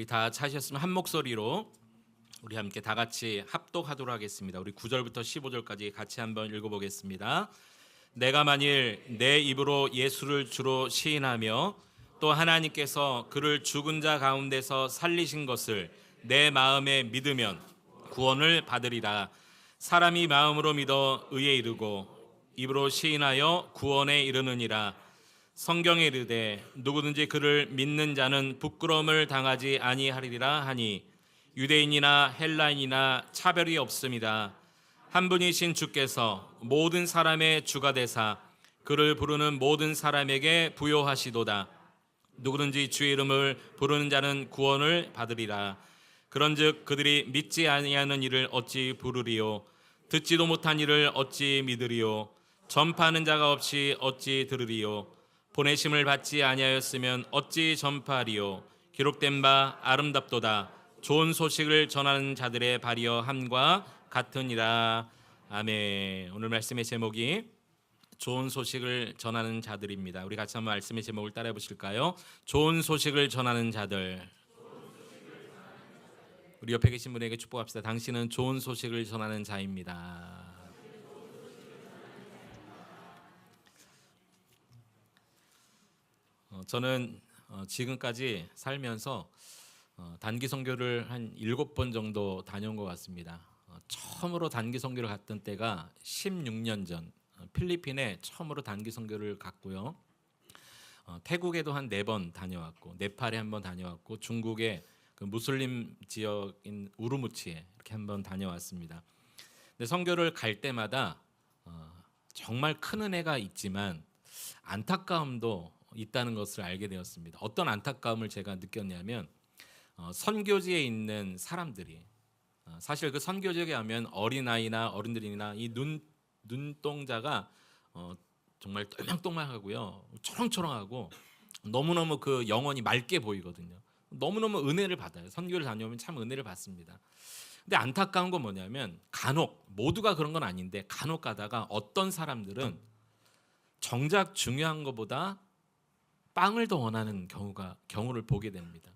우리 다 찾으셨으면 한 목소리로 우리 함께 다 같이 합독하도록 하겠습니다. 우리 9절부터 15절까지 같이 한번 읽어보겠습니다. 내가 만일 내 입으로 예수를 주로 시인하며 또 하나님께서 그를 죽은 자 가운데서 살리신 것을 내 마음에 믿으면 구원을 받으리라. 사람이 마음으로 믿어 의에 이르고 입으로 시인하여 구원에 이르느니라. 성경에 이르되 누구든지 그를 믿는 자는 부끄러움을 당하지 아니하리라 하니 유대인이나 헬라인이나 차별이 없습니다. 한 분이신 주께서 모든 사람의 주가 되사 그를 부르는 모든 사람에게 부요하시도다. 누구든지 주의 이름을 부르는 자는 구원을 받으리라. 그런즉 그들이 믿지 아니하는 이를 어찌 부르리요? 듣지도 못한 이를 어찌 믿으리요? 전파하는 자가 없이 어찌 들으리요? 보내심을 받지 아니하였으면 어찌 전파하리요? 기록된 바 아름답도다. 좋은 소식을 전하는 자들의 발이여 함과 같으니라. 아멘. 오늘 말씀의 제목이 좋은 소식을 전하는 자들입니다. 우리 같이 한번 말씀의 제목을 따라해 보실까요? 좋은 소식을 전하는 자들. 우리 옆에 계신 분에게 축복합시다. 당신은 좋은 소식을 전하는 자입니다. 저는 지금까지 살면서 단기 선교를 한 7번 정도 다녀온 것 같습니다. 처음으로 단기 선교를 갔던 때가 16년 전 필리핀에 처음으로 단기 선교를 갔고요. 태국에도 한 4번 다녀왔고 네팔에 한번 다녀왔고 중국의 그 무슬림 지역인 우르무치에 이렇게 한번 다녀왔습니다. 근데 선교를 갈 때마다 정말 큰 은혜가 있지만 안타까움도 있다는 것을 알게 되었습니다. 어떤 안타까움을 제가 느꼈냐면 선교지에 있는 사람들이 사실 그 선교지에 가면 어린아이나 어른들이나 이 눈동자가 정말 똘망똘망하고요, 초롱초롱하고 너무너무 그 영혼이 맑게 보이거든요. 너무너무 은혜를 받아요. 선교를 다녀오면 참 은혜를 받습니다. 근데 안타까운 건 뭐냐면 간혹, 모두가 그런 건 아닌데 간혹 가다가 어떤 사람들은 정작 중요한 것보다 빵을 더 원하는 경우를 보게 됩니다.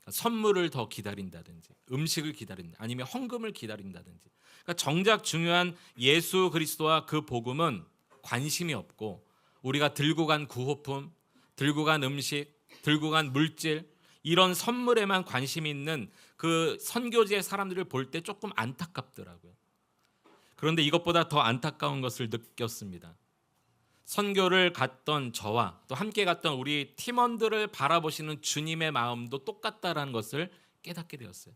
선물을 더 기다린다든지 음식을 기다린다, 아니면 헌금을 기다린다든지. 그러니까 정작 중요한 예수 그리스도와 그 복음은 관심이 없고 우리가 들고 간 구호품, 들고 간 음식, 들고 간 물질, 이런 선물에만 관심이 있는 그 선교지의 사람들을 볼 때 조금 안타깝더라고요. 그런데 이것보다 더 안타까운 것을 느꼈습니다. 선교를 갔던 저와 또 함께 갔던 우리 팀원들을 바라보시는 주님의 마음도 똑같다라는 것을 깨닫게 되었어요.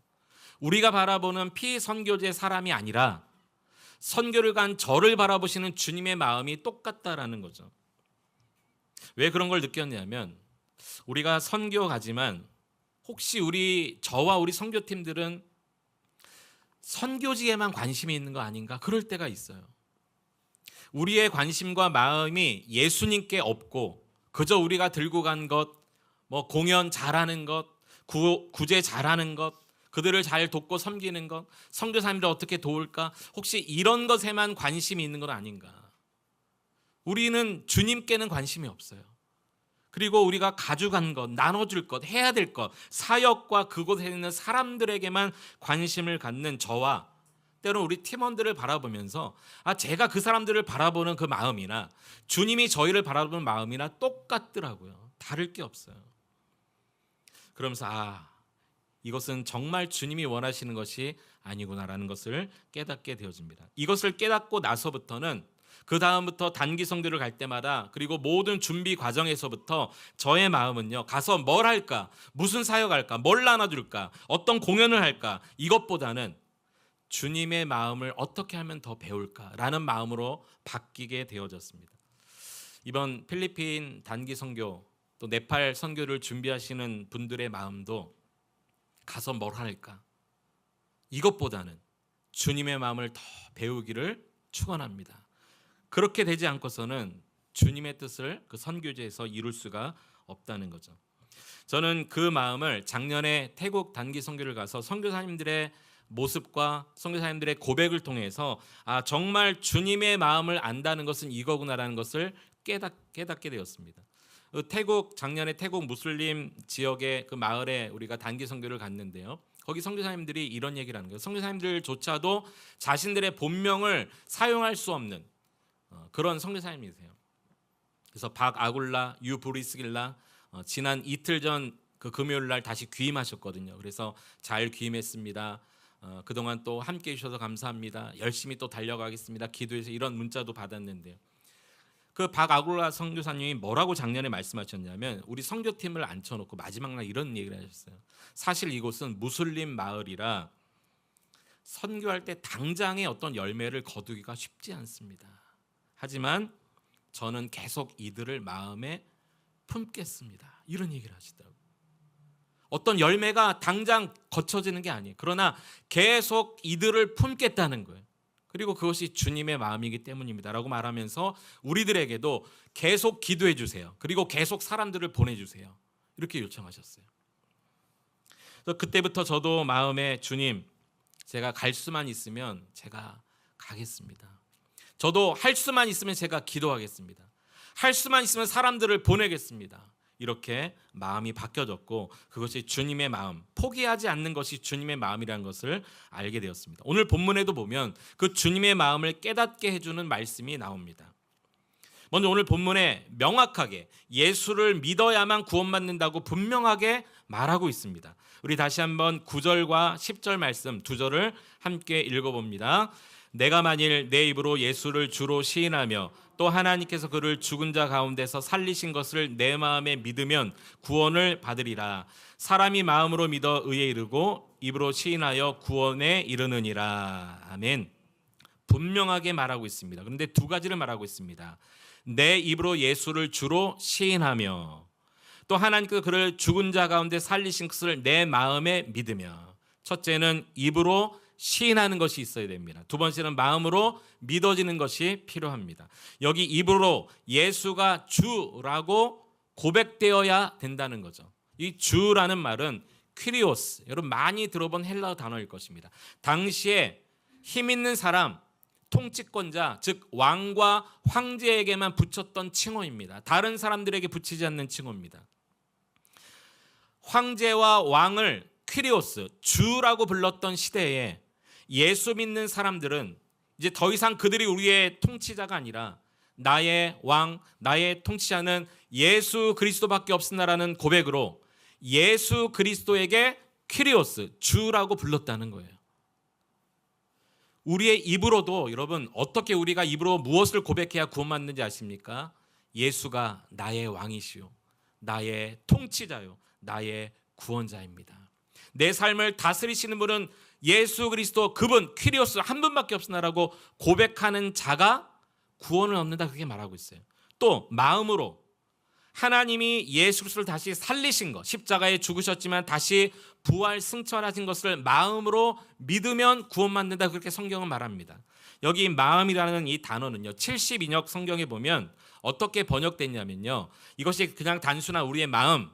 우리가 바라보는 피선교지의 사람이 아니라 선교를 간 저를 바라보시는 주님의 마음이 똑같다라는 거죠. 왜 그런 걸 느꼈냐면 우리가 선교 가지만 혹시 저와 우리 선교팀들은 선교지에만 관심이 있는 거 아닌가? 그럴 때가 있어요. 우리의 관심과 마음이 예수님께 없고 그저 우리가 들고 간 것, 공연 잘하는 것, 구제 잘하는 것, 그들을 잘 돕고 섬기는 것, 선교사님들 어떻게 도울까? 혹시 이런 것에만 관심이 있는 건 아닌가? 우리는 주님께는 관심이 없어요. 그리고 우리가 가져간 것, 나눠줄 것, 해야 될 것, 사역과 그곳에 있는 사람들에게만 관심을 갖는 저와 때로는 우리 팀원들을 바라보면서 제가 그 사람들을 바라보는 그 마음이나 주님이 저희를 바라보는 마음이나 똑같더라고요. 다를 게 없어요. 그러면서 이것은 정말 주님이 원하시는 것이 아니구나라는 것을 깨닫게 되어집니다. 이것을 깨닫고 나서부터는 그 다음부터 단기 선교를 갈 때마다 그리고 모든 준비 과정에서부터 저의 마음은요, 가서 뭘 할까, 무슨 사역할까, 뭘 나눠줄까, 어떤 공연을 할까, 이것보다는 주님의 마음을 어떻게 하면 더 배울까라는 마음으로 바뀌게 되어졌습니다. 이번 필리핀 단기 선교 또 네팔 선교를 준비하시는 분들의 마음도 가서 뭘 할까, 이것보다는 주님의 마음을 더 배우기를 축원합니다. 그렇게 되지 않고서는 주님의 뜻을 그 선교지에서 이룰 수가 없다는 거죠. 저는 그 마음을 작년에 태국 단기 선교를 가서 선교사님들의 모습과 선교사님들의 고백을 통해서 정말 주님의 마음을 안다는 것은 이거구나라는 것을 깨닫게 되었습니다. 작년에 태국 무슬림 지역의 그 마을에 우리가 단기 선교를 갔는데요. 거기 선교사님들이 이런 얘기를 하는 거예요. 선교사님들조차도 자신들의 본명을 사용할 수 없는 그런 선교사님이세요. 그래서 박아굴라 유브리스길라 지난 이틀 전 그 금요일 날 다시 귀임하셨거든요. 그래서 잘 귀임했습니다. 그동안 또 함께해 주셔서 감사합니다. 열심히 또 달려가겠습니다. 기도해서 이런 문자도 받았는데요. 그 박아굴라 선교사님이 뭐라고 작년에 말씀하셨냐면 우리 선교팀을 앉혀놓고 마지막 날 이런 얘기를 하셨어요. 사실 이곳은 무슬림 마을이라 선교할 때 당장의 어떤 열매를 거두기가 쉽지 않습니다. 하지만 저는 계속 이들을 마음에 품겠습니다. 이런 얘기를 하시더라고요. 어떤 열매가 당장 거쳐지는 게 아니에요. 그러나 계속 이들을 품겠다는 거예요. 그리고 그것이 주님의 마음이기 때문입니다 라고 말하면서 우리들에게도 계속 기도해 주세요. 그리고 계속 사람들을 보내주세요. 이렇게 요청하셨어요. 그래서 그때부터 저도 마음에 주님, 제가 갈 수만 있으면 제가 가겠습니다. 저도 할 수만 있으면 제가 기도하겠습니다. 할 수만 있으면 사람들을 보내겠습니다. 이렇게 마음이 바뀌어졌고 그것이 주님의 마음, 포기하지 않는 것이 주님의 마음이라는 것을 알게 되었습니다. 오늘 본문에도 보면 그 주님의 마음을 깨닫게 해주는 말씀이 나옵니다. 먼저 오늘 본문에 명확하게 예수를 믿어야만 구원받는다고 분명하게 말하고 있습니다. 우리 다시 한번 9절과 10절 말씀 두 절을 함께 읽어봅니다. 내가 만일 내 입으로 예수를 주로 시인하며 또 하나님께서 그를 죽은 자 가운데서 살리신 것을 내 마음에 믿으면 구원을 받으리라. 사람이 마음으로 믿어 의에 이르고 입으로 시인하여 구원에 이르느니라. 아멘. 분명하게 말하고 있습니다. 그런데 두 가지를 말하고 있습니다. 내 입으로 예수를 주로 시인하며 또 하나님께서 그를 죽은 자 가운데 살리신 것을 내 마음에 믿으며. 첫째는 입으로 시인하는 것이 있어야 됩니다. 두 번째는 마음으로 믿어지는 것이 필요합니다. 여기 입으로 예수가 주라고 고백되어야 된다는 거죠. 이 주라는 말은 퀴리오스, 여러분 많이 들어본 헬라어 단어일 것입니다. 당시에 힘 있는 사람, 통치권자, 즉 왕과 황제에게만 붙였던 칭호입니다. 다른 사람들에게 붙이지 않는 칭호입니다. 황제와 왕을 퀴리오스, 주라고 불렀던 시대에 예수 믿는 사람들은 이제 더 이상 그들이 우리의 통치자가 아니라 나의 왕, 나의 통치자는 예수 그리스도밖에 없으나라는 고백으로 예수 그리스도에게 퀴리오스, 주라고 불렀다는 거예요. 우리의 입으로도 여러분 어떻게 우리가 입으로 무엇을 고백해야 구원받는지 아십니까? 예수가 나의 왕이시요, 나의 통치자요, 나의 구원자입니다. 내 삶을 다스리시는 분은 예수 그리스도, 그분 퀴리오스 한 분밖에 없으나라고 고백하는 자가 구원을 얻는다, 그렇게 말하고 있어요. 또 마음으로 하나님이 예수 그리스도를 다시 살리신 것, 십자가에 죽으셨지만 다시 부활 승천하신 것을 마음으로 믿으면 구원받는다, 그렇게 성경은 말합니다. 여기 마음이라는 이 단어는요 72역 성경에 보면 어떻게 번역됐냐면요, 이것이 그냥 단순한 우리의 마음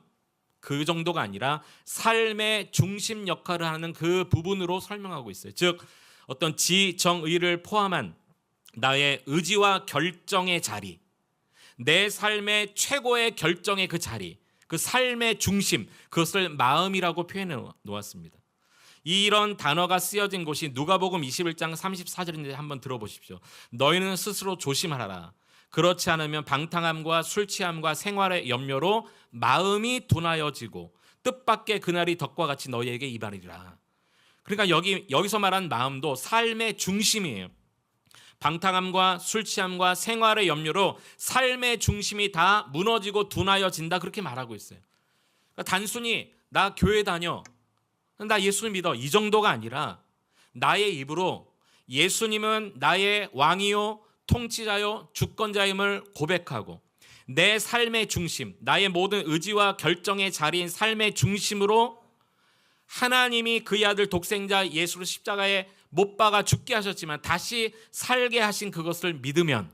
그 정도가 아니라 삶의 중심 역할을 하는 그 부분으로 설명하고 있어요. 즉 어떤 지정의를 포함한 나의 의지와 결정의 자리, 내 삶의 최고의 결정의 그 자리, 그 삶의 중심, 그것을 마음이라고 표현해 놓았습니다. 이런 단어가 쓰여진 곳이 누가복음 21장 34절인데 한번 들어보십시오. 너희는 스스로 조심하라. 그렇지 않으면 방탕함과 술 취함과 생활의 염려로 마음이 둔하여지고 뜻밖의 그날이 덕과 같이 너희에게 이발이라. 그러니까 여기서 말한 마음도 삶의 중심이에요. 방탕함과 술 취함과 생활의 염려로 삶의 중심이 다 무너지고 둔하여진다, 그렇게 말하고 있어요. 그러니까 단순히 나 교회 다녀, 나 예수 믿어, 이 정도가 아니라 나의 입으로 예수님은 나의 왕이요 통치자요 주권자임을 고백하고 내 삶의 중심, 나의 모든 의지와 결정의 자리인 삶의 중심으로 하나님이 그의 아들 독생자 예수를 십자가에 못 박아 죽게 하셨지만 다시 살게 하신 그것을 믿으면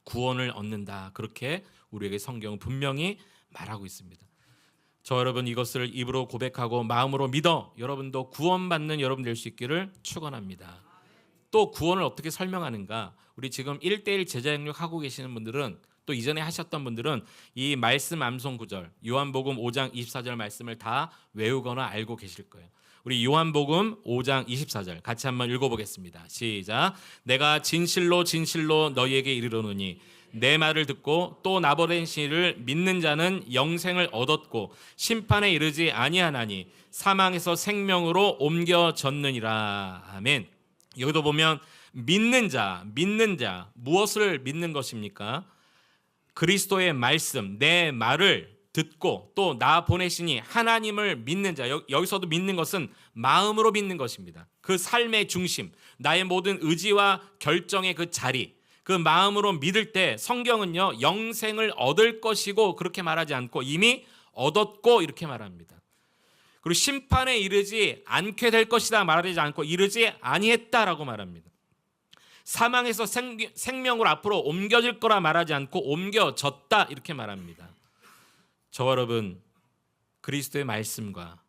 구원을 얻는다, 그렇게 우리에게 성경은 분명히 말하고 있습니다. 저 여러분 이것을 입으로 고백하고 마음으로 믿어 여러분도 구원받는 여러분 될 수 있기를 축원합니다. 또 구원을 어떻게 설명하는가? 우리 지금 1:1 제자 영역 하고 계시는 분들은 또 이전에 하셨던 분들은 이 말씀 암송 구절 요한복음 5장 24절 말씀을 다 외우거나 알고 계실 거예요. 우리 요한복음 5장 24절 같이 한번 읽어보겠습니다. 시작. 내가 진실로 진실로 너희에게 이르노니 내 말을 듣고 또 나 보낸 이를 믿는 자는 영생을 얻었고 심판에 이르지 아니하나니 사망에서 생명으로 옮겨졌느니라. 아멘. 여기도 보면 믿는 자 무엇을 믿는 것입니까? 그리스도의 말씀, 내 말을 듣고 또 나 보내시니 하나님을 믿는 자. 여기서도 믿는 것은 마음으로 믿는 것입니다. 그 삶의 중심, 나의 모든 의지와 결정의 그 자리, 그 마음으로 믿을 때 성경은요 영생을 얻을 것이고 그렇게 말하지 않고 이미 얻었고 이렇게 말합니다. 그리고 심판에 이르지 않게 될 것이다 말하지 않고 이르지 아니했다라고 말합니다. 사망에서 생명으로 앞으로 옮겨질 거라 말하지 않고 옮겨졌다 이렇게 말합니다. 저와 여러분 그리스도의 말씀과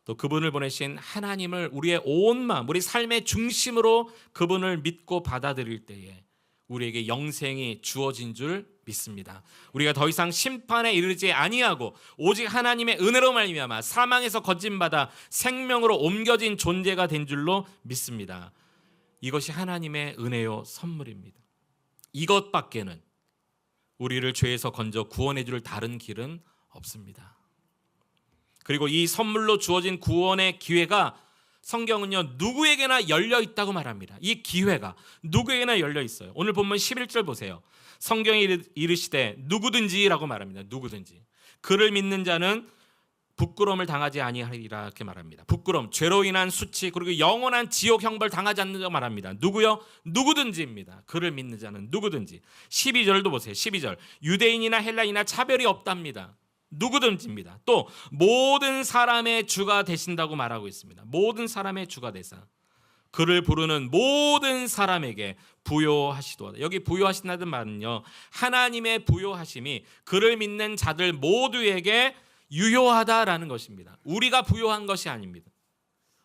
또 그분을 보내신 하나님을 우리의 온 마음, 우리 삶의 중심으로 그분을 믿고 받아들일 때에 우리에게 영생이 주어진 줄 믿습니다. 우리가 더 이상 심판에 이르지 아니하고 오직 하나님의 은혜로 말미암아 사망에서 건진받아 생명으로 옮겨진 존재가 된 줄로 믿습니다. 이것이 하나님의 은혜요 선물입니다. 이것밖에는 우리를 죄에서 건져 구원해 줄 다른 길은 없습니다. 그리고 이 선물로 주어진 구원의 기회가 성경은요 누구에게나 열려 있다고 말합니다. 이 기회가 누구에게나 열려 있어요. 오늘 본문 11절 보세요. 성경이 이르시되 누구든지라고 말합니다. 누구든지 그를 믿는 자는 부끄러움을 당하지 아니하리라 이렇게 말합니다. 부끄러움, 죄로 인한 수치 그리고 영원한 지옥 형벌 당하지 않는다고 말합니다. 누구요? 누구든지입니다. 그를 믿는 자는 누구든지. 12절도 보세요. 12절 유대인이나 헬라인이나 차별이 없답니다. 누구든지입니다. 또 모든 사람의 주가 되신다고 말하고 있습니다. 모든 사람의 주가 되사 그를 부르는 모든 사람에게 부요하시도다. 여기 부요하신다는 말은요 하나님의 부요하심이 그를 믿는 자들 모두에게 유효하다라는 것입니다. 우리가 부요한 것이 아닙니다.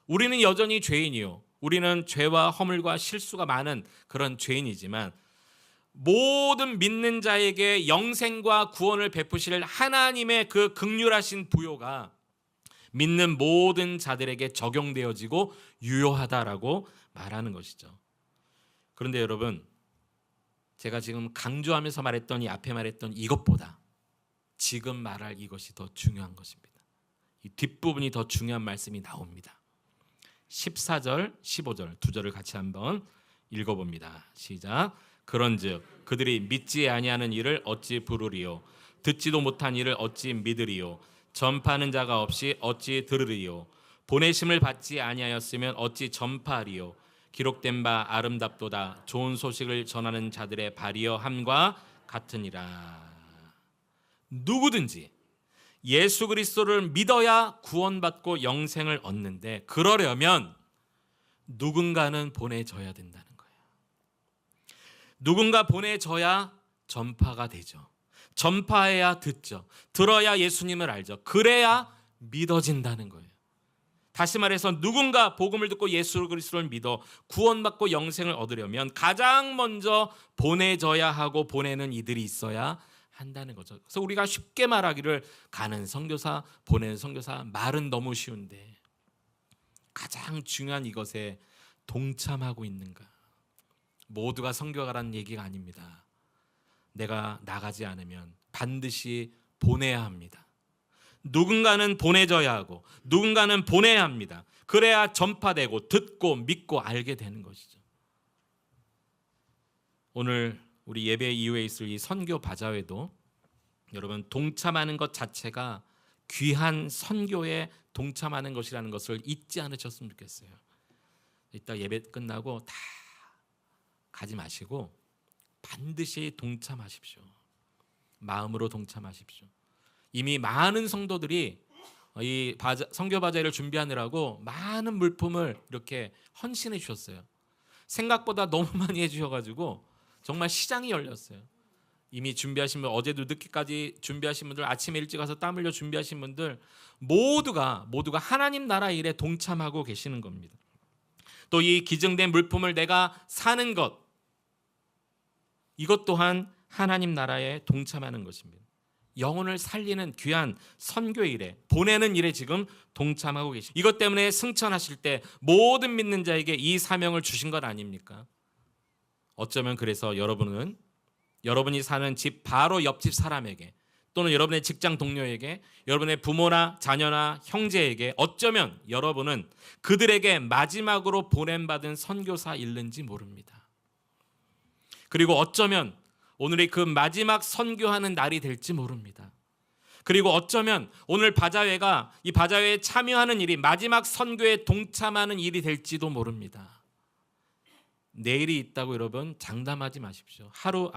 우리는 여전히 죄인이요 우리는 죄와 허물과 실수가 많은 그런 죄인이지만 모든 믿는 자에게 영생과 구원을 베푸실 하나님의 그 긍휼하신 부요가 믿는 모든 자들에게 적용되어지고 유효하다라고 말하는 것이죠. 그런데 여러분 제가 지금 강조하면서 말했던 이 앞에 말했던 이것보다 지금 말할 이것이 더 중요한 것입니다. 이 뒷부분이 더 중요한 말씀이 나옵니다. 14절 15절 두 절을 같이 한번 읽어봅니다. 시작. 그런즉 그들이 믿지 아니하는 일을 어찌 부르리요 듣지도 못한 일을 어찌 믿으리요 전파하는 자가 없이 어찌 들으리요 보내심을 받지 아니하였으면 어찌 전파하리요 기록된 바 아름답도다 좋은 소식을 전하는 자들의 발이여 함과 같으니라. 누구든지 예수 그리스도를 믿어야 구원받고 영생을 얻는데 그러려면 누군가는 보내져야 된다는 거예요. 누군가 보내져야 전파가 되죠. 전파해야 듣죠. 들어야 예수님을 알죠. 그래야 믿어진다는 거예요. 다시 말해서 누군가 복음을 듣고 예수 그리스도를 믿어 구원받고 영생을 얻으려면 가장 먼저 보내져야 하고 보내는 이들이 있어야 한다는 거죠. 그래서 우리가 쉽게 말하기를 가는 선교사, 보내는 선교사 말은 너무 쉬운데 가장 중요한 이것에 동참하고 있는가? 모두가 선교가라는 얘기가 아닙니다. 내가 나가지 않으면 반드시 보내야 합니다. 누군가는 보내져야 하고 누군가는 보내야 합니다. 그래야 전파되고 듣고 믿고 알게 되는 것이죠. 오늘 우리 예배 이후에 있을 이 선교 바자회도 여러분 동참하는 것 자체가 귀한 선교에 동참하는 것이라는 것을 잊지 않으셨으면 좋겠어요. 이따 예배 끝나고 다 가지 마시고 반드시 동참하십시오. 마음으로 동참하십시오. 이미 많은 성도들이 이 선교 바자회를 준비하느라고 많은 물품을 이렇게 헌신해 주셨어요. 생각보다 너무 많이 해주셔가지고 정말 시장이 열렸어요. 이미 준비하신 분, 어제도 늦게까지 준비하신 분들, 아침에 일찍 가서 땀 흘려 준비하신 분들 모두가 하나님 나라 일에 동참하고 계시는 겁니다. 또 이 기증된 물품을 내가 사는 것, 이것 또한 하나님 나라에 동참하는 것입니다. 영혼을 살리는 귀한 선교 일에, 보내는 일에 지금 동참하고 계십니다. 이것 때문에 승천하실 때 모든 믿는 자에게 이 사명을 주신 것 아닙니까? 어쩌면 그래서 여러분이 사는 집 바로 옆집 사람에게, 또는 여러분의 직장 동료에게, 여러분의 부모나 자녀나 형제에게, 어쩌면 여러분은 그들에게 마지막으로 보냄받은 선교사일는지 모릅니다. 그리고 어쩌면 오늘이 그 마지막 선교하는 날이 될지 모릅니다. 그리고 어쩌면 오늘 바자회가, 이 바자회에 참여하는 일이 마지막 선교에 동참하는 일이 될지도 모릅니다. 내일이 있다고 여러분 장담하지 마십시오. 하루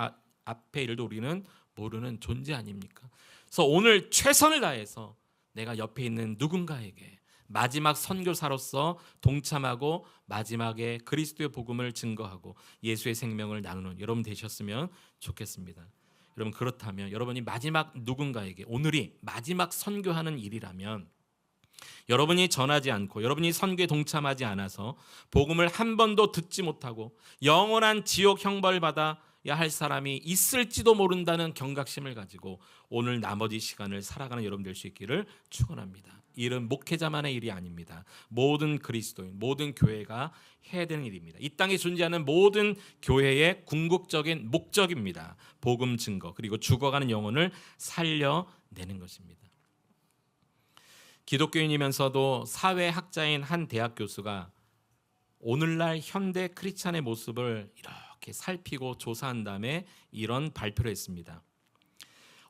앞의 일도 우리는 모르는 존재 아닙니까? 그래서 오늘 최선을 다해서 내가 옆에 있는 누군가에게 마지막 선교사로서 동참하고 마지막에 그리스도의 복음을 증거하고 예수의 생명을 나누는 여러분 되셨으면 좋겠습니다. 여러분, 그렇다면 여러분이 마지막 누군가에게, 오늘이 마지막 선교하는 일이라면, 여러분이 전하지 않고 여러분이 선교에 동참하지 않아서 복음을 한 번도 듣지 못하고 영원한 지옥 형벌 받아야 할 사람이 있을지도 모른다는 경각심을 가지고 오늘 나머지 시간을 살아가는 여러분 될 수 있기를 축원합니다. 이 일은 목회자만의 일이 아닙니다. 모든 그리스도인, 모든 교회가 해야 되는 일입니다. 이 땅에 존재하는 모든 교회의 궁극적인 목적입니다. 복음 증거, 그리고 죽어가는 영혼을 살려내는 것입니다. 기독교인이면서도 사회학자인 한 대학 교수가 오늘날 현대 크리스찬의 모습을 이렇게 살피고 조사한 다음에 이런 발표를 했습니다.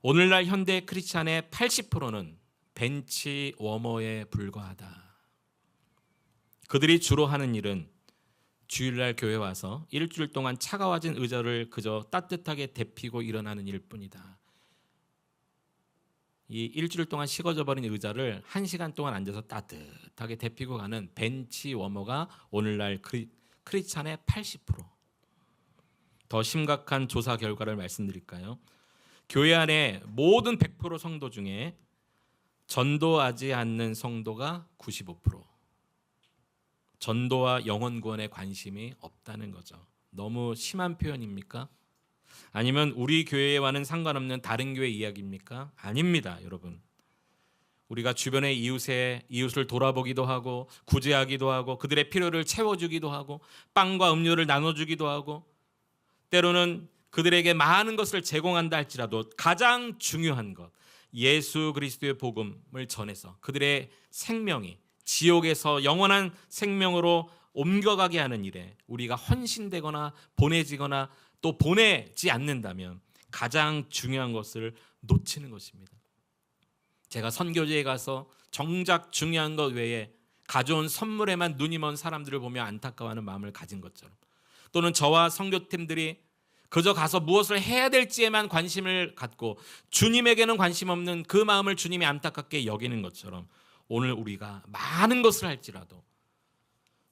오늘날 현대 크리스찬의 80%는 벤치 워머에 불과하다. 그들이 주로 하는 일은 주일날 교회 와서 일주일 동안 차가워진 의자를 그저 따뜻하게 데피고 일어나는 일뿐이다. 이 일주일 동안 식어져 버린 의자를 1시간 동안 앉아서 따뜻하게 데피고 가는 벤치 워머가 오늘날 크리스찬의 80%. 더 심각한 조사 결과를 말씀드릴까요? 교회 안에 모든 100% 성도 중에 전도하지 않는 성도가 95%. 전도와 영혼 구원에 관심이 없다는 거죠. 너무 심한 표현입니까? 아니면 우리 교회와는 상관없는 다른 교회 이야기입니까? 아닙니다, 여러분. 우리가 주변의 이웃을 돌아보기도 하고 구제하기도 하고 그들의 필요를 채워주기도 하고 빵과 음료를 나눠주기도 하고 때로는 그들에게 많은 것을 제공한다 할지라도 가장 중요한 것, 예수 그리스도의 복음을 전해서 그들의 생명이 지옥에서 영원한 생명으로 옮겨가게 하는 일에 우리가 헌신되거나 보내지거나 또 보내지 않는다면 가장 중요한 것을 놓치는 것입니다. 제가 선교지에 가서 정작 중요한 것 외에 가져온 선물에만 눈이 먼 사람들을 보며 안타까워하는 마음을 가진 것처럼, 또는 저와 선교팀들이 그저 가서 무엇을 해야 될지에만 관심을 갖고 주님에게는 관심 없는 그 마음을 주님이 안타깝게 여기는 것처럼, 오늘 우리가 많은 것을 할지라도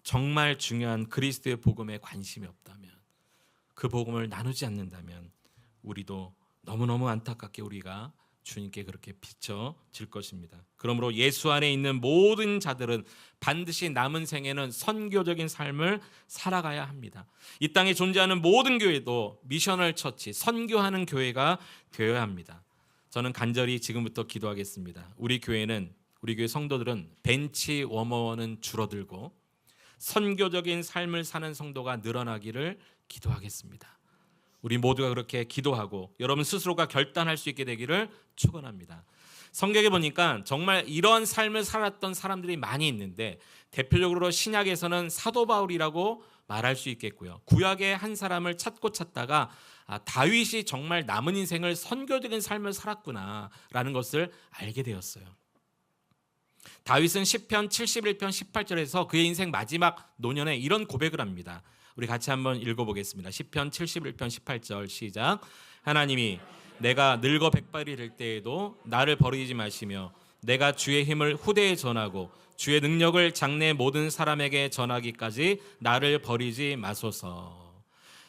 정말 중요한 그리스도의 복음에 관심이 없다면, 그 복음을 나누지 않는다면 우리도 너무너무 안타깝게 우리가 주님께 그렇게 비춰질 것입니다. 그러므로 예수 안에 있는 모든 자들은 반드시 남은 생에는 선교적인 삶을 살아가야 합니다. 이 땅에 존재하는 모든 교회도 미셔널 처치, 선교하는 교회가 되어야 합니다. 저는 간절히 지금부터 기도하겠습니다. 우리 교회 성도들은 벤치 워머는 줄어들고 선교적인 삶을 사는 성도가 늘어나기를 기도하겠습니다. 우리 모두가 그렇게 기도하고 여러분 스스로가 결단할 수 있게 되기를 축원합니다. 성경에 보니까 정말 이런 삶을 살았던 사람들이 많이 있는데, 대표적으로 신약에서는 사도 바울이라고 말할 수 있겠고요. 구약의 한 사람을 찾다가 다윗이 정말 남은 인생을 선교적인 삶을 살았구나라는 것을 알게 되었어요. 다윗은 시편 71편 18절에서 그의 인생 마지막 노년에 이런 고백을 합니다. 우리 같이 한번 읽어보겠습니다. 시편 71편 18절 시작. 하나님이 내가 늙어 백발이 될 때에도 나를 버리지 마시며 내가 주의 힘을 후대에 전하고 주의 능력을 장래 모든 사람에게 전하기까지 나를 버리지 마소서.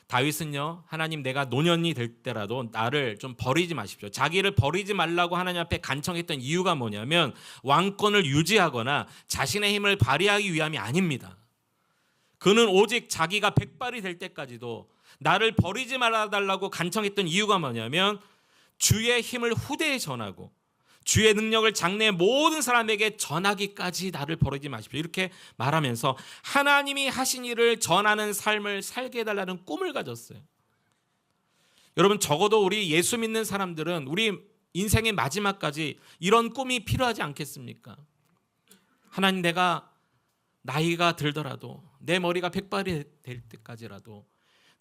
다윗은요, 하나님 내가 노년이 될 때라도 나를 좀 버리지 마십시오. 자기를 버리지 말라고 하나님 앞에 간청했던 이유가 뭐냐면 왕권을 유지하거나 자신의 힘을 발휘하기 위함이 아닙니다. 그는 오직 자기가 백발이 될 때까지도 나를 버리지 말아달라고 간청했던 이유가 뭐냐면 주의 힘을 후대에 전하고 주의 능력을 장래의 모든 사람에게 전하기까지 나를 버리지 마십시오. 이렇게 말하면서 하나님이 하신 일을 전하는 삶을 살게 해달라는 꿈을 가졌어요. 여러분, 적어도 우리 예수 믿는 사람들은 우리 인생의 마지막까지 이런 꿈이 필요하지 않겠습니까? 하나님, 내가 나이가 들더라도 내 머리가 백발이 될 때까지라도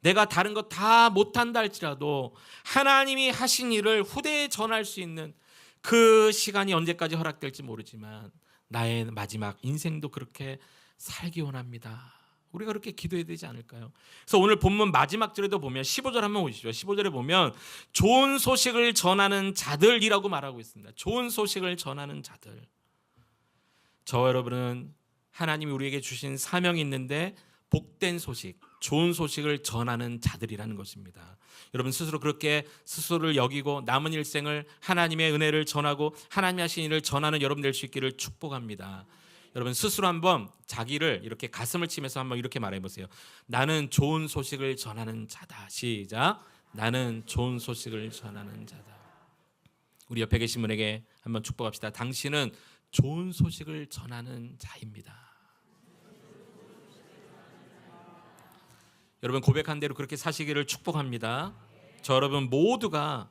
내가 다른 거 다 못한다 할지라도 하나님이 하신 일을 후대에 전할 수 있는 그 시간이 언제까지 허락될지 모르지만 나의 마지막 인생도 그렇게 살기 원합니다. 우리가 그렇게 기도해야 되지 않을까요? 그래서 오늘 본문 마지막 절에도 보면 15절 한번 보시죠. 15절에 보면 좋은 소식을 전하는 자들이라고 말하고 있습니다. 좋은 소식을 전하는 자들. 저와 여러분은 하나님이 우리에게 주신 사명이 있는데 복된 소식, 좋은 소식을 전하는 자들이라는 것입니다. 여러분 스스로 그렇게 스스로를 여기고 남은 일생을 하나님의 은혜를 전하고 하나님이 하신 일을 전하는 여러분 될 수 있기를 축복합니다. 여러분 스스로 한번 자기를 이렇게 가슴을 치면서 한번 이렇게 말해보세요. 나는 좋은 소식을 전하는 자다. 시작. 나는 좋은 소식을 전하는 자다. 우리 옆에 계신 분에게 한번 축복합시다. 당신은 좋은 소식을 전하는 자입니다. 여러분 고백한 대로 그렇게 사시기를 축복합니다. 저 여러분 모두가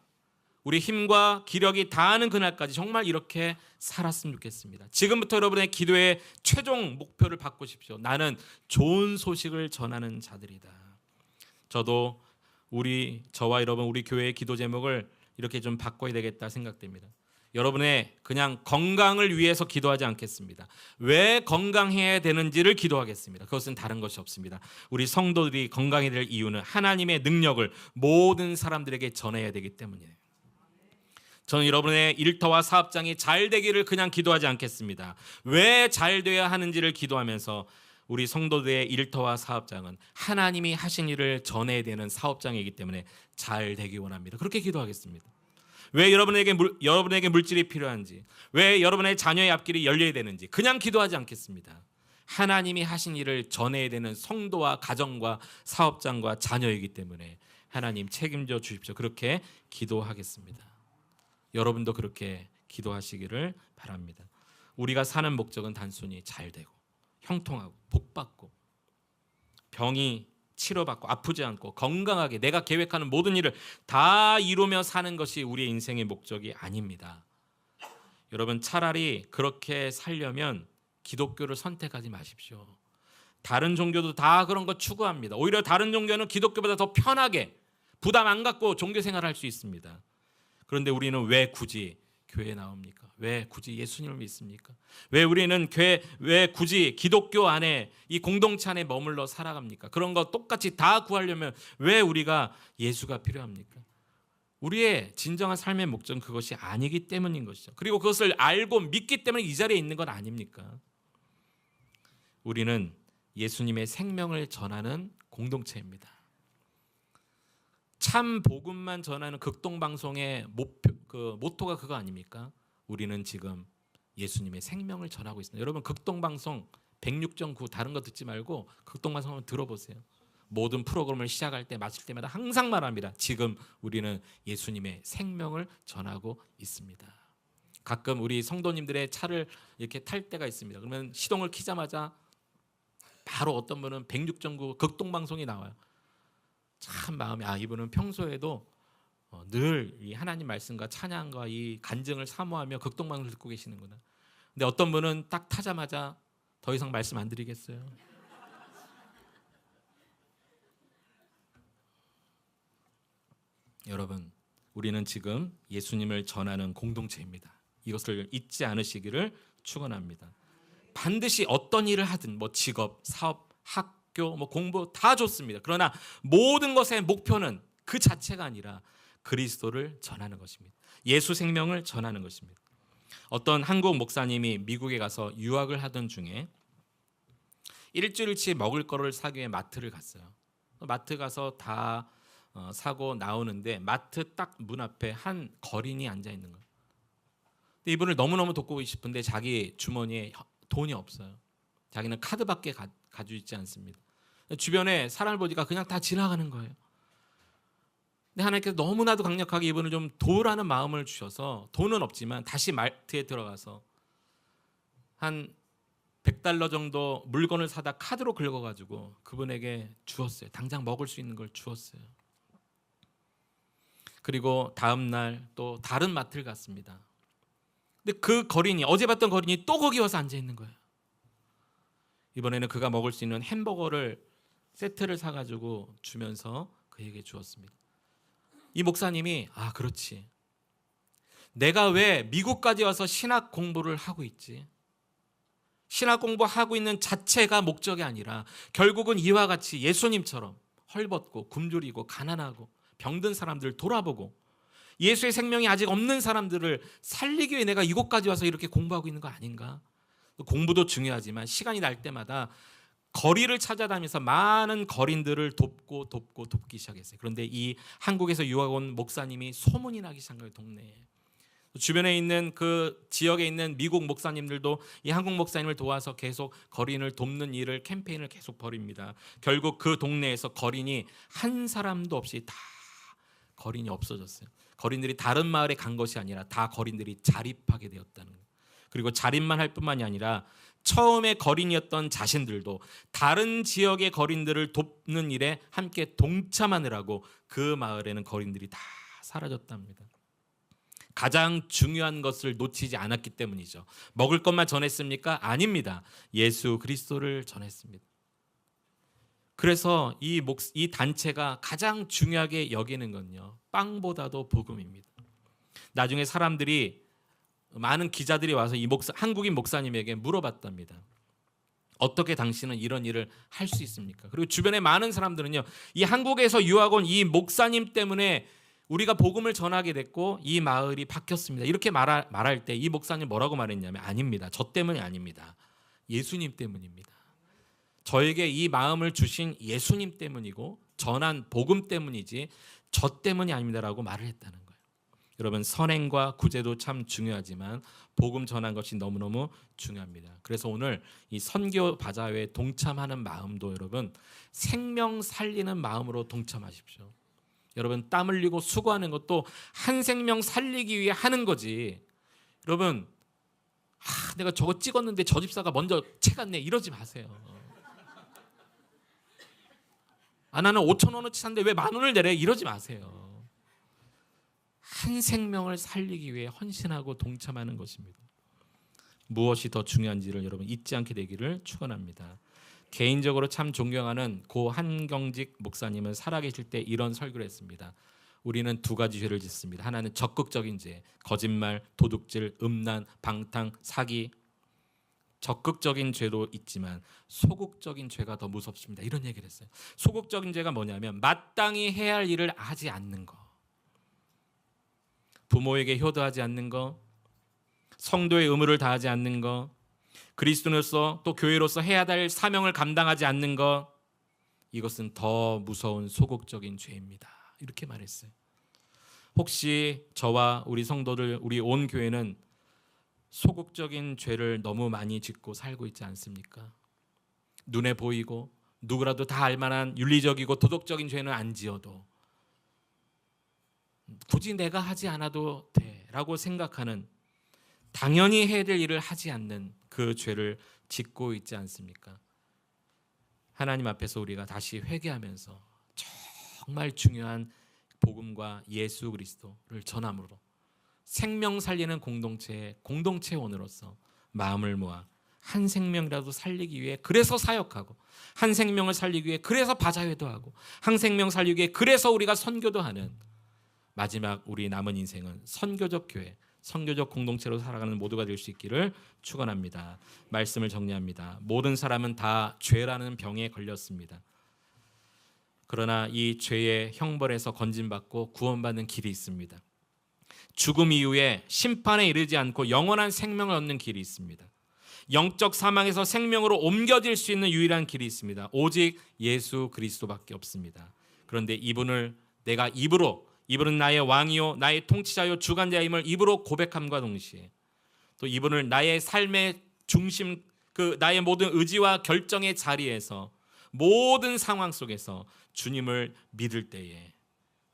우리 힘과 기력이 다하는 그날까지 정말 이렇게 살았으면 좋겠습니다. 지금부터 여러분의 기도의 최종 목표를 바꾸십시오. 나는 좋은 소식을 전하는 자들이다. 저도 저와 여러분 우리 교회의 기도 제목을 이렇게 좀 바꿔야 되겠다 생각됩니다. 여러분의 그냥 건강을 위해서 기도하지 않겠습니다. 왜 건강해야 되는지를 기도하겠습니다. 그것은 다른 것이 없습니다. 우리 성도들이 건강해야 될 이유는 하나님의 능력을 모든 사람들에게 전해야 되기 때문이에요. 저는 여러분의 일터와 사업장이 잘 되기를 그냥 기도하지 않겠습니다. 왜 잘 돼야 하는지를 기도하면서 우리 성도들의 일터와 사업장은 하나님이 하신 일을 전해야 되는 사업장이기 때문에 잘 되기 원합니다. 그렇게 기도하겠습니다. 왜 여러분에게 물질이 필요한지, 왜 여러분의 자녀의 앞길이 열려야 되는지 그냥 기도하지 않겠습니다. 하나님이 하신 일을 전해야 되는 성도와 가정과 사업장과 자녀이기 때문에 하나님 책임져 주십시오. 그렇게 기도하겠습니다. 여러분도 그렇게 기도하시기를 바랍니다. 우리가 사는 목적은 단순히 잘 되고 형통하고 복받고 병이 치료받고 아프지 않고 건강하게 내가 계획하는 모든 일을 다 이루며 사는 것이 우리의 인생의 목적이 아닙니다. 여러분 차라리 그렇게 살려면 기독교를 선택하지 마십시오. 다른 종교도 다 그런 거 추구합니다. 오히려 다른 종교는 기독교보다 더 편하게 부담 안 갖고 종교 생활할 수 있습니다. 그런데 우리는 왜 굳이 교회에 나옵니까? 왜 굳이 예수님을 믿습니까? 왜 굳이 기독교 안에 이 공동체 안에 머물러 살아갑니까? 그런 거 똑같이 다 구하려면 왜 우리가 예수가 필요합니까? 우리의 진정한 삶의 목적은 그것이 아니기 때문인 것이죠. 그리고 그것을 알고 믿기 때문에 이 자리에 있는 건 아닙니까? 우리는 예수님의 생명을 전하는 공동체입니다. 참 복음만 전하는 극동방송의 모토가 그거 아닙니까? 우리는 지금 예수님의 생명을 전하고 있습니다. 여러분 극동방송 106.9 다른 거 듣지 말고 극동방송 한번 들어보세요. 모든 프로그램을 시작할 때 마칠 때마다 항상 말합니다. 지금 우리는 예수님의 생명을 전하고 있습니다. 가끔 우리 성도님들의 차를 이렇게 탈 때가 있습니다. 그러면 시동을 켜자마자 바로 어떤 분은 106.9 극동방송이 나와요. 참 마음이 이분은 평소에도 늘 이 하나님 말씀과 찬양과 이 간증을 사모하며 극동방송을 듣고 계시는구나. 근데 어떤 분은 딱 타자마자 더 이상 말씀 안 드리겠어요. 여러분, 우리는 지금 예수님을 전하는 공동체입니다. 이것을 잊지 않으시기를 축원합니다. 반드시 어떤 일을 하든 직업, 사업, 학교, 공부 다 좋습니다. 그러나 모든 것의 목표는 그 자체가 아니라 그리스도를 전하는 것입니다. 예수 생명을 전하는 것입니다. 어떤 한국 목사님이 미국에 가서 유학을 하던 중에 일주일치 먹을 거를 사기 위해 마트를 갔어요. 마트 가서 다 사고 나오는데 마트 딱 문 앞에 한 거린이 앉아 있는 거예요. 근데 이분을 너무너무 돕고 싶은데 자기 주머니에 돈이 없어요. 자기는 카드밖에 가지고 있지 않습니다. 주변에 사람을 보니까 그냥 다 지나가는 거예요. 근데 하나님께서 너무나도 강력하게 이분을 좀 도우라는 마음을 주셔서 돈은 없지만 다시 마트에 들어가서 한 100달러 정도 물건을 사다 카드로 긁어가지고 그분에게 주었어요. 당장 먹을 수 있는 걸 주었어요. 그리고 다음 날 또 다른 마트를 갔습니다. 근데 그 거린이, 어제 봤던 거린이 또 거기 와서 앉아 있는 거예요. 이번에는 그가 먹을 수 있는 햄버거를 세트를 사가지고 주면서 그에게 주었습니다. 이 목사님이 그렇지, 내가 왜 미국까지 와서 신학 공부를 하고 있지? 신학 공부하고 있는 자체가 목적이 아니라 결국은 이와 같이 예수님처럼 헐벗고 굶주리고 가난하고 병든 사람들을 돌아보고 예수의 생명이 아직 없는 사람들을 살리기 위해 내가 이곳까지 와서 이렇게 공부하고 있는 거 아닌가? 공부도 중요하지만 시간이 날 때마다 거리를 찾아다니면서 많은 거린들을 돕기 시작했어요. 그런데 이 한국에서 유학 온 목사님이 소문이 나기 시작한 거예요. 동네에. 주변에 있는 그 지역에 있는 미국 목사님들도 이 한국 목사님을 도와서 계속 거린을 돕는 일을, 캠페인을 계속 벌입니다. 결국 그 동네에서 거린이 한 사람도 없이 다 거린이 없어졌어요. 거린들이 다른 마을에 간 것이 아니라 다 거린들이 자립하게 되었다는 거예요. 그리고 자립만 할 뿐만이 아니라 처음에 거린이었던 자신들도 다른 지역의 거린들을 돕는 일에 함께 동참하느라고 그 마을에는 거린들이 다 사라졌답니다. 가장 중요한 것을 놓치지 않았기 때문이죠. 먹을 것만 전했습니까? 아닙니다. 예수 그리스도를 전했습니다. 그래서 이 단체가 가장 중요하게 여기는 건요, 빵보다도 복음입니다. 나중에 사람들이, 많은 기자들이 와서 이 한국인 목사님에게 물어봤답니다. 어떻게 당신은 이런 일을 할 수 있습니까? 그리고 주변에 많은 사람들은요, 이 한국에서 유학 온 이 목사님 때문에 우리가 복음을 전하게 됐고 이 마을이 바뀌었습니다. 이렇게 말할 때 이 목사님 뭐라고 말했냐면, 아닙니다. 저 때문이 아닙니다. 예수님 때문입니다. 저에게 이 마음을 주신 예수님 때문이고 전한 복음 때문이지 저 때문이 아닙니다라고 말을 했다는 거예요. 여러분, 선행과 구제도 참 중요하지만 복음 전한 것이 너무너무 중요합니다. 그래서 오늘 이 선교 바자회에 동참하는 마음도 여러분 생명 살리는 마음으로 동참하십시오. 여러분, 땀 흘리고 수고하는 것도 한 생명 살리기 위해 하는 거지. 여러분, 내가 저거 찍었는데 저 집사가 먼저 채갔네 이러지 마세요. 나는 5,000원어치 샀는데 왜 10,000원을 내래 이러지 마세요. 한 생명을 살리기 위해 헌신하고 동참하는 것입니다. 무엇이 더 중요한지를 여러분 잊지 않게 되기를 축원합니다. 개인적으로 참 존경하는 고 한경직 목사님은 살아계실 때 이런 설교를 했습니다. 우리는 두 가지 죄를 짓습니다. 하나는 적극적인 죄, 거짓말, 도둑질, 음란, 방탕, 사기. 적극적인 죄도 있지만 소극적인 죄가 더 무섭습니다. 이런 얘기를 했어요. 소극적인 죄가 뭐냐면 마땅히 해야 할 일을 하지 않는 거, 부모에게 효도하지 않는 거, 성도의 의무를 다하지 않는 거, 그리스도인으로서 또 교회로서 해야 할 사명을 감당하지 않는 것, 이것은 더 무서운 소극적인 죄입니다. 이렇게 말했어요. 혹시 저와 우리 성도들, 우리 온 교회는 소극적인 죄를 너무 많이 짓고 살고 있지 않습니까? 눈에 보이고 누구라도 다 알만한 윤리적이고 도덕적인 죄는 안 지어도 굳이 내가 하지 않아도 돼라고 생각하는, 당연히 해야 될 일을 하지 않는 그 죄를 짓고 있지 않습니까? 하나님 앞에서 우리가 다시 회개하면서 정말 중요한 복음과 예수 그리스도를 전함으로 생명 살리는 공동체원으로서 마음을 모아 한 생명이라도 살리기 위해 그래서 사역하고, 한 생명을 살리기 위해 그래서 바자회도 하고, 한 생명 살리기 위해 그래서 우리가 선교도 하는, 마지막 우리 남은 인생은 선교적 교회, 선교적 공동체로 살아가는 모두가 될 수 있기를 축원합니다. 말씀을 정리합니다. 모든 사람은 다 죄라는 병에 걸렸습니다. 그러나 이 죄의 형벌에서 건진받고 구원받는 길이 있습니다. 죽음 이후에 심판에 이르지 않고 영원한 생명을 얻는 길이 있습니다. 영적 사망에서 생명으로 옮겨질 수 있는 유일한 길이 있습니다. 오직 예수 그리스도밖에 없습니다. 그런데 이분을 내가 이분은 나의 왕이요 나의 통치자요 주관자임을 입으로 고백함과 동시에 또 이분을 나의 삶의 중심, 나의 모든 의지와 결정의 자리에서 모든 상황 속에서 주님을 믿을 때에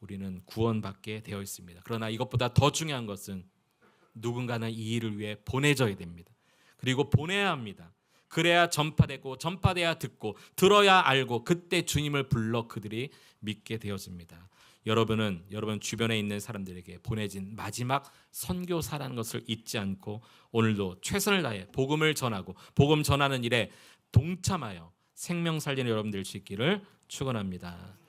우리는 구원받게 되어 있습니다. 그러나 이것보다 더 중요한 것은 누군가는 이 일을 위해 보내져야 됩니다. 그리고 보내야 합니다. 그래야 전파되고 전파돼야 듣고 들어야 알고 그때 주님을 불러 그들이 믿게 되어집니다. 여러분은 여러분 주변에 있는 사람들에게 보내진 마지막 선교사라는 것을 잊지 않고 오늘도 최선을 다해 복음을 전하고 복음 전하는 일에 동참하여 생명 살리는 여러분 될 수 있기를 축원합니다.